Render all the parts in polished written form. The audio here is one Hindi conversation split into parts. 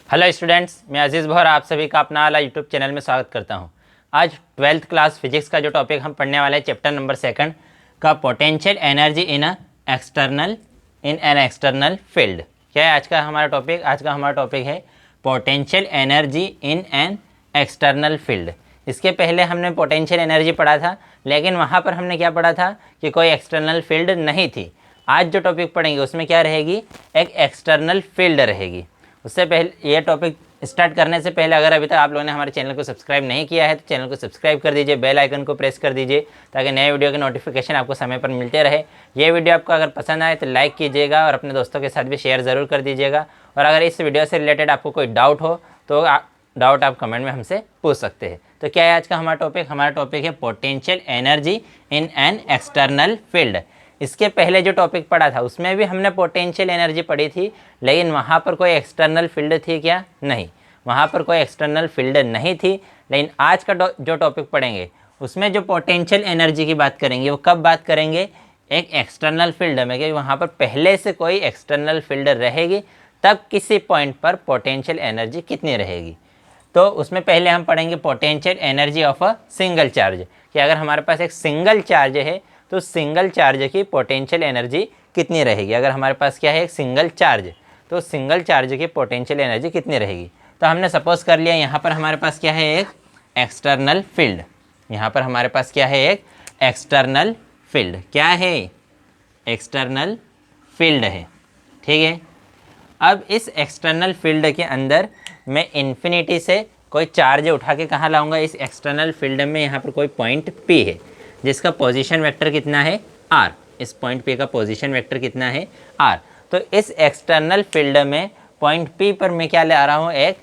हेलो स्टूडेंट्स, मैं अजीज़ भौर आप सभी का अपना वाला यूट्यूब चैनल में स्वागत करता हूं। आज 12th क्लास फिजिक्स का जो टॉपिक हम पढ़ने वाले हैं चैप्टर नंबर 2 का potential energy in an external field. क्या है आज का हमारा टॉपिक? आज का हमारा टॉपिक है potential energy in an external field. इसके पहले हमने पोटेंशियल एनर्जी पढ़ा था, लेकिन वहाँ पर हमने क्या पढ़ा था कि कोई एक्सटर्नल फील्ड नहीं थी। आज जो टॉपिक पढ़ेंगे उसमें क्या रहेगी? एक एक्सटर्नल फील्ड रहेगी। उससे पहले ये टॉपिक स्टार्ट करने से पहले अगर अभी तक आप लोगों ने हमारे चैनल को सब्सक्राइब नहीं किया है तो चैनल को सब्सक्राइब कर दीजिए, बेल आइकन को प्रेस कर दीजिए ताकि नए वीडियो के नोटिफिकेशन आपको समय पर मिलते रहे। ये वीडियो आपको अगर पसंद आए तो लाइक कीजिएगा और अपने दोस्तों के साथ भी शेयर ज़रूर कर दीजिएगा। और अगर इस वीडियो से रिलेटेड आपको कोई डाउट हो तो डाउट आप कमेंट में हमसे पूछ सकते हैं। तो क्या है आज का हमारा टॉपिक? हमारा टॉपिक है potential energy in an external field. इसके पहले जो टॉपिक पढ़ा था उसमें भी हमने पोटेंशियल एनर्जी पढ़ी थी, लेकिन वहाँ पर कोई एक्सटर्नल फील्ड थी क्या? नहीं, वहाँ पर कोई एक्सटर्नल फील्ड नहीं थी। लेकिन आज का जो टॉपिक पढ़ेंगे उसमें जो पोटेंशियल एनर्जी की बात करेंगे वो कब बात करेंगे? एक एक्सटर्नल फील्ड में, कि वहाँ पर पहले से कोई एक्सटर्नल फील्ड रहेगी तब किसी पॉइंट पर पोटेंशियल एनर्जी कितनी रहेगी। तो उसमें पहले हम पढ़ेंगे potential energy of a single charge, कि अगर हमारे पास एक सिंगल चार्ज है तो सिंगल चार्ज की पोटेंशियल एनर्जी कितनी रहेगी। अगर हमारे पास क्या है, एक सिंगल चार्ज, तो सिंगल चार्ज की पोटेंशियल एनर्जी कितनी रहेगी। तो हमने सपोज कर लिया यहाँ पर हमारे पास क्या है, एक एक्सटर्नल फील्ड। यहाँ पर हमारे पास क्या है, एक एक्सटर्नल फील्ड। क्या है? एक्सटर्नल फील्ड है। ठीक है, अब इस एक्सटर्नल फील्ड के अंदर मैं इन्फिनिटी से कोई चार्ज उठा के कहाँ लाऊंगा? इस एक्सटर्नल फील्ड में यहाँ पर कोई पॉइंट P है जिसका पोजीशन वेक्टर कितना है? R। इस पॉइंट P का पोजीशन वेक्टर कितना है? R। तो इस एक्सटर्नल फील्ड में पॉइंट P पर मैं क्या ले आ रहा हूँ? एक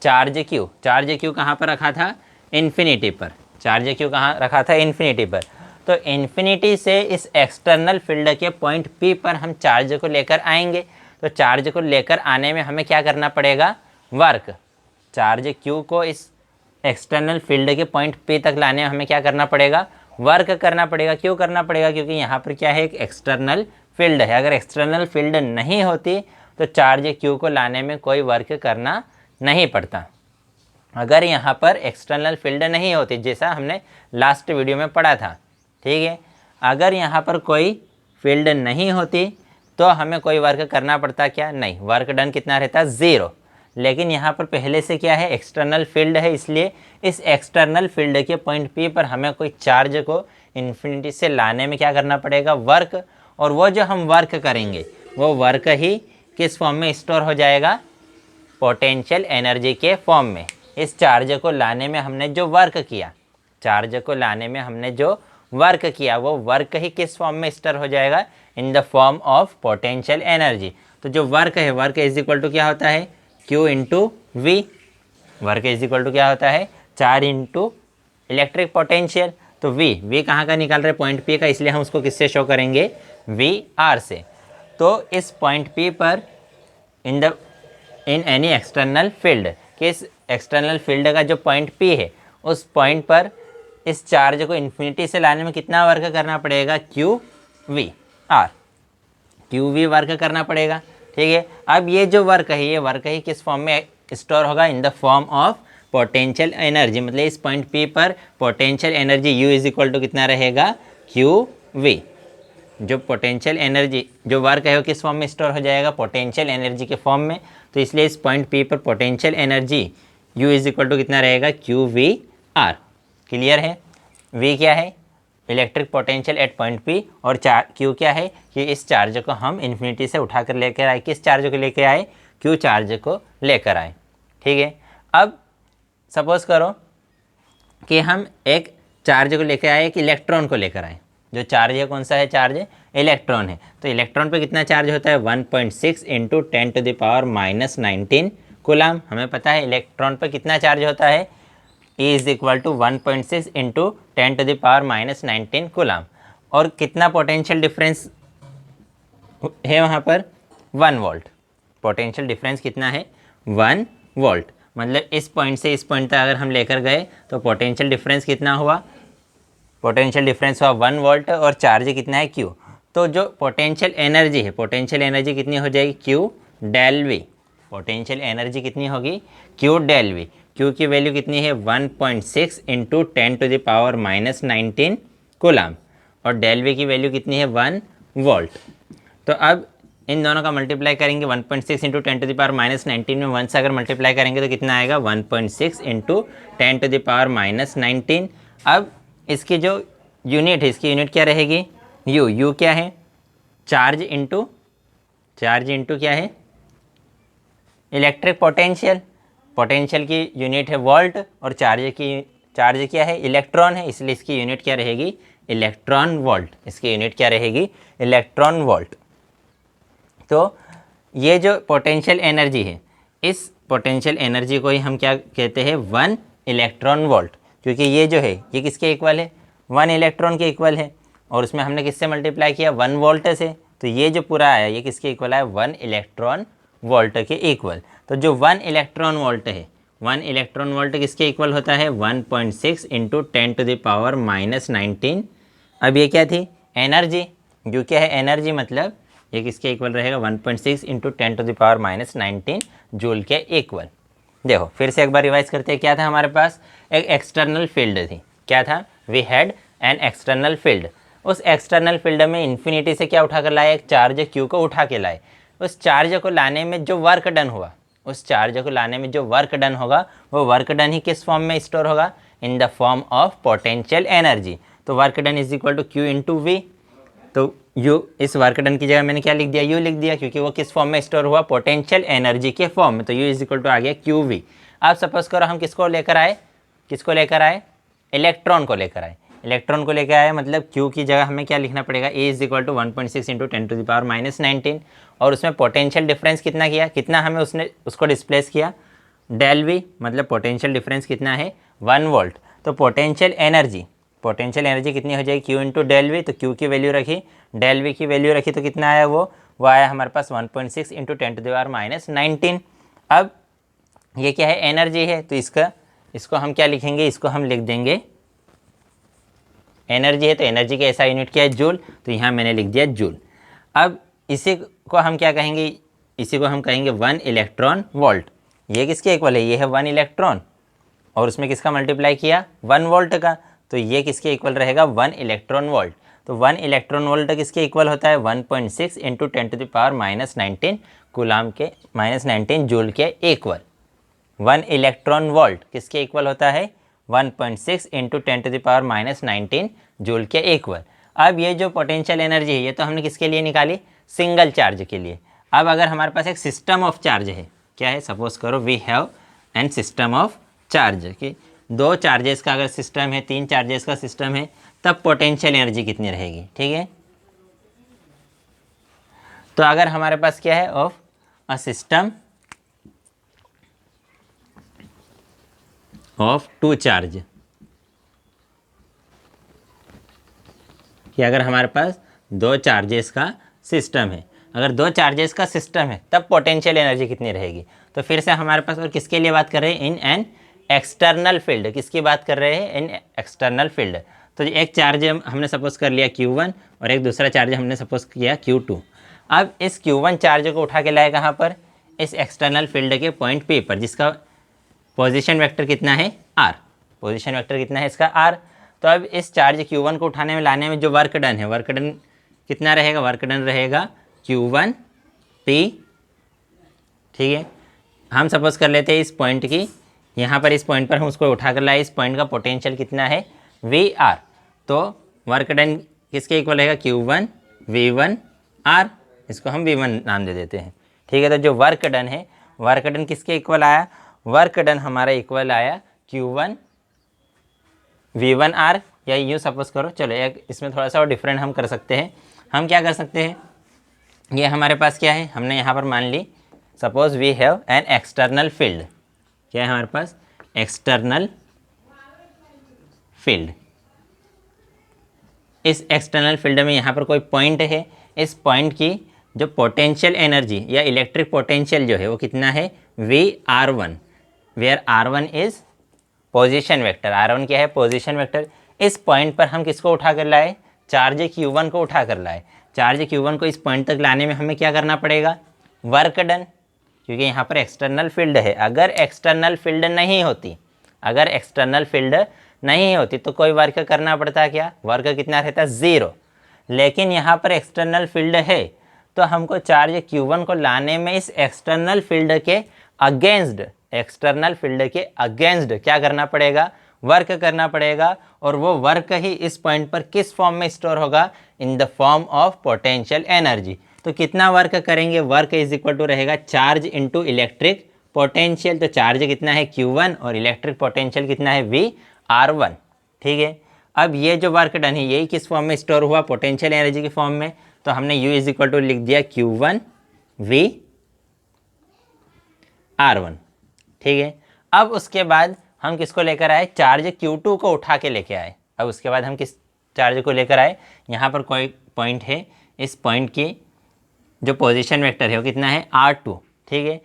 चार्ज Q। चार्ज Q कहाँ पर रखा था? इन्फिनिटी पर। चार्ज Q कहाँ रखा था? इन्फिनिटी पर। तो इन्फिनिटी से इस एक्सटर्नल फील्ड के पॉइंट P पर हम चार्ज को लेकर आएंगे। तो चार्ज को लेकर आने में हमें क्या करना पड़ेगा? वर्क। चार्ज Q को इस एक्सटर्नल फील्ड के पॉइंट P तक लाने में हमें क्या करना पड़ेगा? वर्क करना पड़ेगा। क्यों करना पड़ेगा? क्योंकि यहाँ पर क्या है, एक एक्सटर्नल फील्ड है। अगर एक्सटर्नल फील्ड नहीं होती तो चार्ज Q को लाने में कोई वर्क करना नहीं पड़ता। अगर यहाँ पर एक्सटर्नल फील्ड नहीं होती, जैसा हमने लास्ट वीडियो में पढ़ा था, ठीक है, अगर यहाँ पर कोई फील्ड नहीं होती तो हमें कोई वर्क करना पड़ता क्या? नहीं, वर्क डन कितना रहता? 0। लेकिन यहाँ पर पहले से क्या है, एक्सटर्नल फील्ड है, इसलिए इस एक्सटर्नल फील्ड के पॉइंट P पर हमें कोई चार्ज को इन्फिनिटी से लाने में क्या करना पड़ेगा? वर्क। और वो जो हम वर्क करेंगे वो वर्क ही किस फॉर्म में स्टोर हो जाएगा? पोटेंशियल एनर्जी के फॉर्म में। इस चार्ज को लाने में हमने जो वर्क किया, चार्ज को लाने में हमने जो वर्क किया वो वर्क ही किस फॉर्म में स्टोर हो जाएगा? इन the form of potential energy. तो जो वर्क है, वर्क इज इक्वल टू क्या होता है? Q इंटू वी। वर्क इज इक्वल टू क्या होता है? Charge into electric potential. तो वी कहाँ का निकाल रहे? पॉइंट P का, इसलिए हम उसको किससे शो करेंगे? VR से। तो इस पॉइंट P पर इन एनी एक्सटर्नल फील्ड, कि इस एक्सटर्नल फील्ड का जो पॉइंट P है उस पॉइंट पर इस चार्ज को इन्फिनिटी से लाने में कितना वर्क करना पड़ेगा? QVR। QV वर्क करना पड़ेगा। ठीक है, अब ये जो वर्क है, ये वर्क ही किस फॉर्म में स्टोर होगा? In the form of potential energy. मतलब इस पॉइंट P पर potential energy U is equal to कितना रहेगा? QV। जो पोटेंशियल एनर्जी, जो वर्क है वो किस फॉर्म में स्टोर हो जाएगा? पोटेंशियल एनर्जी के फॉर्म में। तो इसलिए इस पॉइंट P पर potential energy U is equal to कितना रहेगा? QVR। क्लियर है? V क्या है? Electric potential at point P। और Q क्या है? कि इस चार्ज को हम इन्फिनिटी से उठा कर लेकर आए। किस चार्ज को लेकर आए? Q चार्ज को लेकर आए। ठीक है, अब सपोज करो कि हम एक चार्ज को लेकर आए, एक इलेक्ट्रॉन को लेकर आए। जो चार्ज है कौन सा है? चार्ज इलेक्ट्रॉन है। तो इलेक्ट्रॉन पे कितना चार्ज होता है? 1.6 इंटू 10⁻⁻19 कूलम। हमें पता है इलेक्ट्रॉन पे कितना चार्ज होता है? E is equal to 1.6 into 10⁻⁻19 coulomb. और कितना पोटेंशियल डिफरेंस है वहाँ पर? 1 वोल्ट। पोटेंशियल डिफरेंस कितना है? 1 वोल्ट। मतलब इस पॉइंट से इस पॉइंट तक अगर हम लेकर गए तो पोटेंशियल डिफरेंस कितना हुआ? पोटेंशियल डिफरेंस हुआ 1 वोल्ट। और चार्ज कितना है? Q। तो जो पोटेंशियल एनर्जी है, पोटेंशियल एनर्जी कितनी हो जाएगी? Q del V। Potential energy कितनी होगी, क्यू डेल वी। क्यू की वैल्यू कितनी है 1.6 इंटू 10⁻⁻19 कूलम, और डेल वी की वैल्यू कितनी है 1 वोल्ट। तो अब इन दोनों का मल्टीप्लाई करेंगे, 1.6 इंटू 10⁻⁻19 में 1 से अगर मल्टीप्लाई करेंगे तो कितना आएगा 1.6 इंटू 10⁻⁻19। अब इसकी जो यूनिट है, इसकी यूनिट क्या रहेगी, यू क्या है, चार्ज इंटू क्या है, इलेक्ट्रिक पोटेंशियल। पोटेंशियल की यूनिट है वोल्ट और चार्ज क्या है, इलेक्ट्रॉन है, इसलिए इसकी यूनिट क्या रहेगी, इलेक्ट्रॉन वोल्ट। इसकी यूनिट क्या रहेगी, इलेक्ट्रॉन वोल्ट। तो ये जो पोटेंशियल एनर्जी है, इस पोटेंशियल एनर्जी को ही हम क्या कहते हैं, 1 इलेक्ट्रॉन वोल्ट, क्योंकि ये जो है ये किसके इक्वल है, 1 इलेक्ट्रॉन के इक्वल है, और उसमें हमने किससे मल्टीप्लाई किया, 1 वोल्ट से। तो ये जो पूरा आया ये किसके इक्वल आया, 1 इलेक्ट्रॉन वोल्ट के इक्वल। तो जो 1 इलेक्ट्रॉन वोल्ट है, 1 इलेक्ट्रॉन वोल्ट किसके इक्वल होता है, 1.6 इंटू 10⁻⁻19। अब ये क्या थी, एनर्जी। जो क्या है, एनर्जी, मतलब ये किसके इक्वल रहेगा, 1.6 इंटू 10⁻⁻19 जूल के इक्वल। देखो फिर से एक बार रिवाइज करते हैं, क्या था हमारे पास, एक एक्सटर्नल फील्ड थी। क्या था, we had an external field. उस एक्सटर्नल फील्ड में इन्फिनिटी से क्या उठा कर लाए, एक चार्ज क्यू को उठा के लाए। उस चार्ज को लाने में जो वर्क डन हुआ, उस चार्ज को लाने में जो वर्क डन होगा, वो वर्क डन ही किस फॉर्म में स्टोर होगा, in the form of potential energy. तो work done is equal to Q into V. तो यू, इस वर्क डन की जगह मैंने क्या लिख दिया, यू लिख दिया, क्योंकि वो किस फॉर्म में स्टोर हुआ, पोटेंशियल एनर्जी के फॉर्म में। तो यू इज इक्वल टू आ गया क्यू वी। आप सपोज करो हम किसको लेकर आए, इलेक्ट्रॉन को लेकर आए। इलेक्ट्रॉन को लेकर आए मतलब क्यू की जगह हमें क्या लिखना पड़ेगा, ए इज इक्वल टू 1.6 इंटू 10⁻⁻19, और उसमें पोटेंशियल डिफरेंस कितना किया, कितना हमें उसको डिस्प्लेस किया, डेल वी, मतलब पोटेंशियल डिफरेंस कितना है, 1 वोल्ट। तो पोटेंशियल एनर्जी कितनी हो जाएगी, क्यू इंटू डेल वी। तो क्यू की वैल्यू रखी, डेल वी की वैल्यू रखी, तो कितना आया वो आया हमारे पास 1.6 इंटू 10⁻⁻19। अब ये क्या है, एनर्जी है, तो इसको हम क्या लिखेंगे, इसको हम लिख देंगे, एनर्जी है तो एनर्जी का ऐसा यूनिट क्या है, जूल। तो यहाँ मैंने लिख दिया जूल। अब इसी को हम क्या कहेंगे, इसी को हम कहेंगे 1 इलेक्ट्रॉन वोल्ट। ये किसके इक्वल है, ये है 1 इलेक्ट्रॉन, और उसमें किसका मल्टीप्लाई किया, 1 वोल्ट का। तो ये किसके इक्वल रहेगा, 1 इलेक्ट्रॉन वोल्ट। तो 1 इलेक्ट्रॉन वोल्ट किसके इक्वल होता है, 1.6 इंटू 10⁻⁻19 कूलाम के -19 जूल के इक्वल। 1 इलेक्ट्रॉन वोल्ट किसके इक्वल होता है, 1.6 इंटू 10⁻⁻19 जूल के इक्वल। अब ये जो पोटेंशियल एनर्जी है, ये तो हमने किसके लिए निकाली, सिंगल चार्ज के लिए। अब अगर हमारे पास एक सिस्टम ऑफ चार्ज है, क्या है, सपोज करो we have an system of charge, कि 2 चार्जेस का अगर सिस्टम है, 3 चार्जेस का सिस्टम है, तब पोटेंशियल एनर्जी कितनी रहेगी, ठीक है। तो अगर हमारे पास क्या है, of a system of 2 charge, कि अगर हमारे पास 2 चार्जेस का सिस्टम है, अगर 2 चार्जेस का सिस्टम है तब पोटेंशियल एनर्जी कितनी रहेगी। तो फिर से हमारे पास, और किसके लिए बात कर रहे हैं, इन एन एक्सटर्नल फील्ड, किसकी बात कर रहे हैं, इन एक्सटर्नल फील्ड। तो एक चार्ज हमने सपोज कर लिया Q1 और एक दूसरा चार्ज हमने सपोज किया Q2। अब इस Q1 चार्ज को उठा के लाए कहाँ पर, इस एक्सटर्नल फील्ड के पॉइंट P पर, जिसका पोजीशन वेक्टर कितना है, R। पोजीशन वेक्टर कितना है इसका, R। तो अब इस चार्ज Q1 को उठाने में लाने में जो वर्क डन है, वर्क डन कितना रहेगा, वर्क डन रहेगा Q1 P, ठीक है। हम सपोज कर लेते हैं इस पॉइंट की, यहाँ पर इस पॉइंट पर हम उसको उठा कर लाए, इस पॉइंट का पोटेंशियल कितना है, VR। तो वर्क डन किसके इक्वल रहेगा, Q1 V1 R, इसको हम V1 नाम दे देते हैं, ठीक है। तो जो वर्क डन है, वर्क डन किसके इक्वल आया, वर्क डन हमारा इक्वल आया Q1 V1 R, या यूँ सपोज करो, चलो एक इसमें थोड़ा सा और डिफरेंट हम कर सकते हैं। हम क्या कर सकते हैं, ये हमारे पास क्या है, हमने यहाँ पर मान ली, suppose we have an external field, क्या है हमारे पास, एक्सटर्नल फील्ड। इस एक्सटर्नल फील्ड में यहाँ पर कोई पॉइंट है, इस पॉइंट की जो पोटेंशियल एनर्जी या इलेक्ट्रिक पोटेंशियल जो है वो कितना है, VR1, where R1 is position vector. R1 क्या है, पोजीशन वेक्टर। इस पॉइंट पर हम किसको उठा कर लाए, चार्ज Q1 को उठा कर लाए। चार्ज Q1 को इस पॉइंट तक लाने में हमें क्या करना पड़ेगा, वर्क डन, क्योंकि यहाँ पर एक्सटर्नल फील्ड है। अगर एक्सटर्नल फील्ड नहीं होती, अगर एक्सटर्नल फील्ड नहीं होती तो कोई वर्क करना पड़ता, क्या वर्क कितना रहता, 0। लेकिन यहाँ पर एक्सटर्नल फील्ड है तो हमको चार्ज Q1 को लाने में इस एक्सटर्नल फील्ड के अगेंस्ट, एक्सटर्नल फील्ड के अगेंस्ट क्या करना पड़ेगा, वर्क करना पड़ेगा। और वो वर्क ही इस पॉइंट पर किस फॉर्म में स्टोर होगा, in the form of potential energy. तो कितना वर्क करेंगे, वर्क इज इक्वल टू रहेगा चार्ज इनटू इलेक्ट्रिक पोटेंशियल। तो चार्ज कितना है Q1 और इलेक्ट्रिक पोटेंशियल कितना है VR1। ठीक है, अब ये जो वर्क डन है यही किस फॉर्म में स्टोर हुआ, पोटेंशियल एनर्जी के फॉर्म में। तो हमने U इज इक्वल टू लिख दिया Q1 VR1। ठीक है, अब उसके बाद हम किसको लेकर आए, चार्ज Q2 को उठा के लेके आए। अब उसके बाद हम किस चार्ज को लेकर आए, यहाँ पर कोई पॉइंट है, इस पॉइंट की जो पोजीशन वेक्टर है वो कितना है, R2। ठीक है,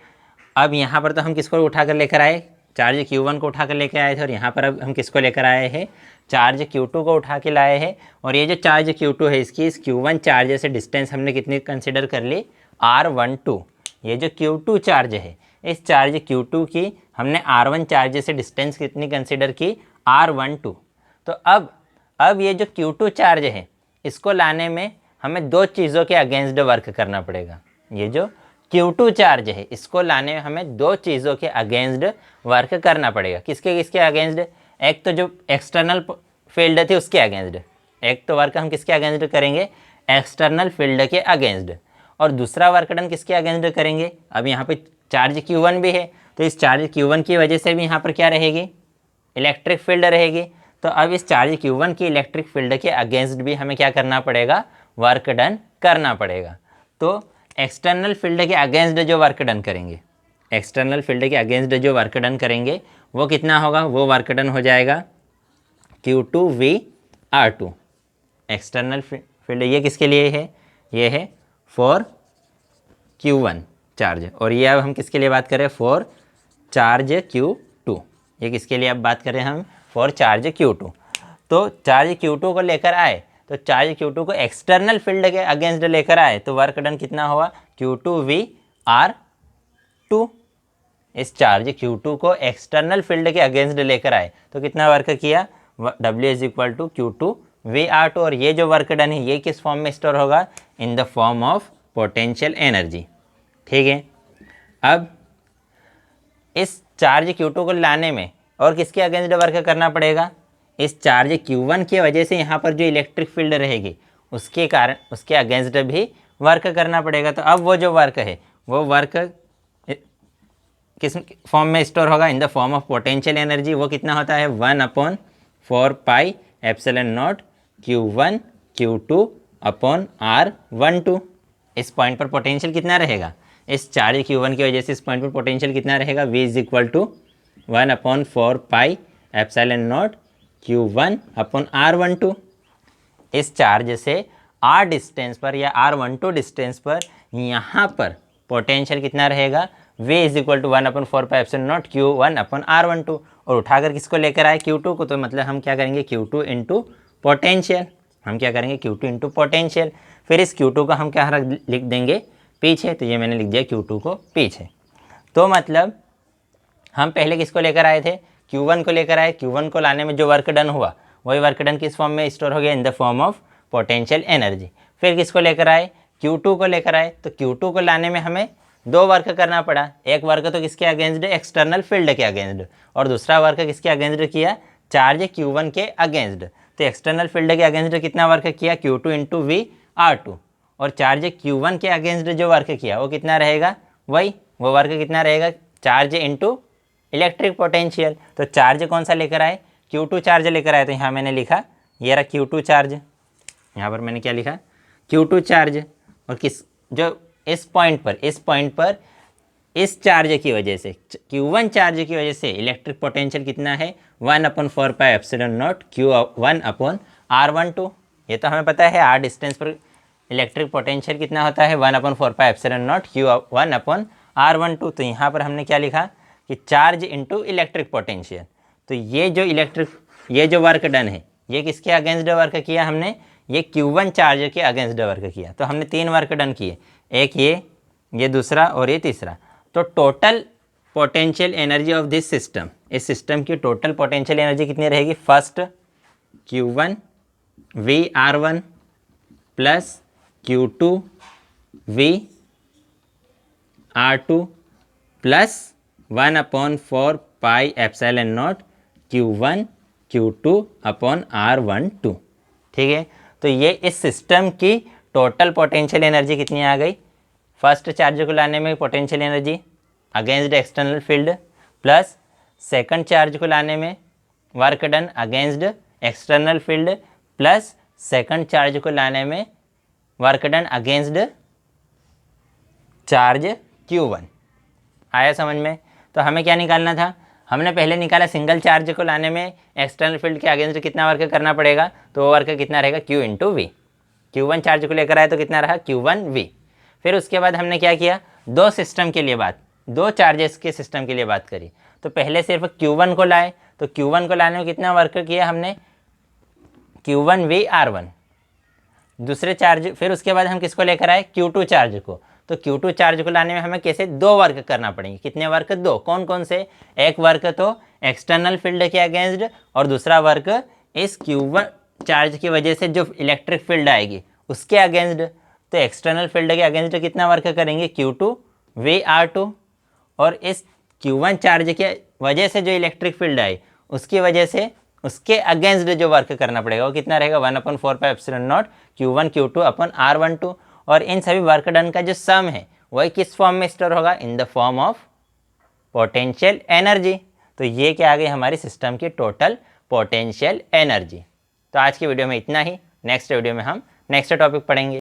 अब यहाँ पर तो हम किसको उठा कर लेकर आए, चार्ज Q1 को उठा कर लेकर आए थे। और यहाँ पर अब हम किसको लेकर आए हैं, चार्ज Q2 को उठा के लाए हैं। और ये जो चार्ज Q2 है इसकी इस Q1 चार्ज से डिस्टेंस हमने कितनी कंसिडर कर ली, R12। ये जो Q2 चार्ज है, इस चार्ज Q2 की हमने R1 चार्ज से डिस्टेंस कितनी कंसिडर की, R12। तो अब ये जो Q2 चार्ज है इसको लाने में हमें दो चीज़ों के अगेंस्ट वर्क करना पड़ेगा। ये जो Q2 चार्ज है इसको लाने में हमें दो चीज़ों के अगेंस्ट वर्क करना पड़ेगा। किसके किसके अगेंस्ट, एक तो जो एक्सटर्नल फील्ड थी उसके अगेंस्ट, एक तो वर्क हम किसके अगेंस्ट करेंगे, एक्सटर्नल फील्ड के अगेंस्ट। और दूसरा वर्क डन किसके अगेंस्ट करेंगे, अब यहाँ पे चार्ज Q1 भी है तो इस चार्ज Q1 की वजह से भी यहाँ पर क्या रहेगी, इलेक्ट्रिक फील्ड रहेगी। तो अब इस चार्ज Q1 की इलेक्ट्रिक फील्ड के अगेंस्ट भी हमें क्या करना पड़ेगा, वर्क डन करना पड़ेगा। तो एक्सटर्नल फील्ड के अगेंस्ट जो वर्क डन करेंगे, एक्सटर्नल फील्ड के अगेंस्ट जो वर्क डन करेंगे वो कितना होगा, वो वर्क डन हो जाएगा Q2VR2। एक्सटर्नल फील्ड ये किसके लिए है, ये है फॉर Q1 चार्ज। और ये अब हम किसके लिए बात करें, फॉर चार्ज Q2। ये किसके लिए अब बात करें हम, फॉर चार्ज Q2। तो चार्ज Q2 को लेकर आए, तो चार्ज Q2 को एक्सटर्नल फील्ड के अगेंस्ट लेकर आए तो वर्क डन कितना हुआ, Q2VR2। इस चार्ज Q2 को एक्सटर्नल फील्ड के अगेंस्ट लेकर आए तो कितना वर्क किया, W is equal to Q2VR2। और ये जो वर्क डन है ये किस फॉर्म में स्टोर होगा, in the form of potential energy. ठीक है, अब इस चार्ज Q2 को लाने में और किसके अगेंस्ट वर्क करना पड़ेगा, इस चार्ज Q1 की वजह से यहाँ पर जो इलेक्ट्रिक फील्ड रहेगी उसके कारण उसके अगेंस्ट भी वर्क करना पड़ेगा। तो अब वो जो वर्क है वो वर्क किस फॉर्म में स्टोर होगा, in the form of potential energy. वो कितना होता है, 1/4πε0 Q1 Q2 अपॉन R12। इस पॉइंट पर पोटेंशियल कितना रहेगा, इस चार्ज Q1 की वजह से इस पॉइंट पर पोटेंशियल कितना रहेगा, V is equal to 1/4πε0 Q1 upon R12। इस चार्ज से R डिस्टेंस पर या R12 डिस्टेंस पर यहाँ पर पोटेंशियल कितना रहेगा, V is equal to 1/4πε0 Q1 upon R12। और उठाकर किसको लेकर आए, Q2 को। तो मतलब हम क्या करेंगे, Q2 इंटू पोटेंशियल, हम क्या करेंगे Q2 इंटू पोटेंशियल। फिर इस Q2 को हम क्या लिख देंगे, पीछे। तो ये मैंने लिख दिया Q2 को पीछे। तो मतलब हम पहले किसको लेकर आए थे, Q1 को लेकर आए। Q1 को लाने में जो वर्क डन हुआ वही वर्क डन किस फॉर्म में स्टोर हो गया, इन the form of potential energy. फिर किसको लेकर आए, Q2 को लेकर आए। तो Q2 को लाने में हमें दो वर्क करना पड़ा। एक वर्क तो किसके अगेंस्ट, एक्सटर्नल फील्ड के अगेंस्ट, और दूसरा वर्क किसके अगेंस्ट किया, चार्ज Q1 के अगेंस्ट। तो एक्सटर्नल फील्ड के अगेंस्ट कितना वर्क किया, Q2 इंटू VR2। और चार्ज Q1 के अगेंस्ट जो वर्क किया वो कितना रहेगा, वो वर्क कितना रहेगा, चार्ज इंटू इलेक्ट्रिक पोटेंशियल। तो चार्ज कौन सा लेकर आए, Q2 चार्ज लेकर आए। तो यहाँ मैंने लिखा, ये रहा Q2 चार्ज। यहाँ पर मैंने क्या लिखा, Q2 चार्ज। और किस जो इस पॉइंट पर इस चार्ज की वजह से, Q1 चार्ज की वजह से इलेक्ट्रिक पोटेंशियल कितना है, 1/4πε0 Q1 अपॉन R12। ये तो हमें पता है, R डिस्टेंस पर इलेक्ट्रिक पोटेंशियल कितना होता है, 1/4πε0 Q1 अपॉन R12। तो यहाँ पर हमने क्या लिखा कि चार्ज इंटू इलेक्ट्रिक पोटेंशियल। तो ये जो वर्क डन है ये किसके अगेंस्ट वर्क किया हमने, ये Q1 चार्ज के अगेंस्ट वर्क किया। तो हमने तीन वर्क डन किए, एक ये दूसरा और ये तीसरा। तो total potential energy of this system, इस सिस्टम की टोटल पोटेंशियल एनर्जी कितनी रहेगी? First Q1 VR1 plus Q2 VR2 plus 1/4 pi epsilon not Q1 Q2 upon R12। ठीक है, तो ये इस सिस्टम की टोटल पोटेंशियल एनर्जी कितनी आ गई? फर्स्ट चार्ज को लाने में potential energy against external field plus second charge को लाने में work done against external field plus second charge को लाने में work done against charge Q1। आया समझ में? तो हमें क्या निकालना था? हमने पहले निकाला सिंगल चार्ज को लाने में एक्सटर्नल फील्ड के अगेंस्ट कितना वर्क करना पड़ेगा, तो वो वर्क कितना रहेगा? Q into we. Q1 charge को लेकर आए तो कितना रहा? Q1V। फिर उसके बाद हमने क्या किया? दो सिस्टम के लिए दो चार्जेस के सिस्टम के लिए बात करी। तो पहले सिर्फ Q1 को लाए, तो Q1 को लाने में कितना वर्क किया हमने? Q1VR1। दूसरे चार्ज, फिर उसके बाद हम किसको लेकर आए? Q2 चार्ज को। तो Q2 चार्ज को लाने में हमें कैसे? दो वर्क करना पड़ेंगे। कितने वर्क? दो। कौन कौन से? एक वर्क तो एक्सटर्नल फील्ड के अगेंस्ट और दूसरा वर्क इस Q1 चार्ज की वजह से जो इलेक्ट्रिक फील्ड आएगी उसके अगेंस्ट। तो एक्सटर्नल फील्ड के अगेंस्ट कितना वर्क करेंगे? Q2 VR2 और इस Q1 चार्ज के वजह से जो इलेक्ट्रिक फील्ड आई उसकी वजह से उसके अगेंस्ट जो वर्क करना पड़ेगा वो कितना रहेगा? 1/4 pi epsilon not Q1 Q2 upon R12। और इन सभी वर्क डन का जो सम है वही किस फॉर्म में स्टोर होगा? In the form of potential energy. तो ये क्या आ गई हमारी सिस्टम की टोटल पोटेंशियल एनर्जी। तो आज की वीडियो में इतना ही। नेक्स्ट वीडियो में हम नेक्स्ट टॉपिक पढ़ेंगे।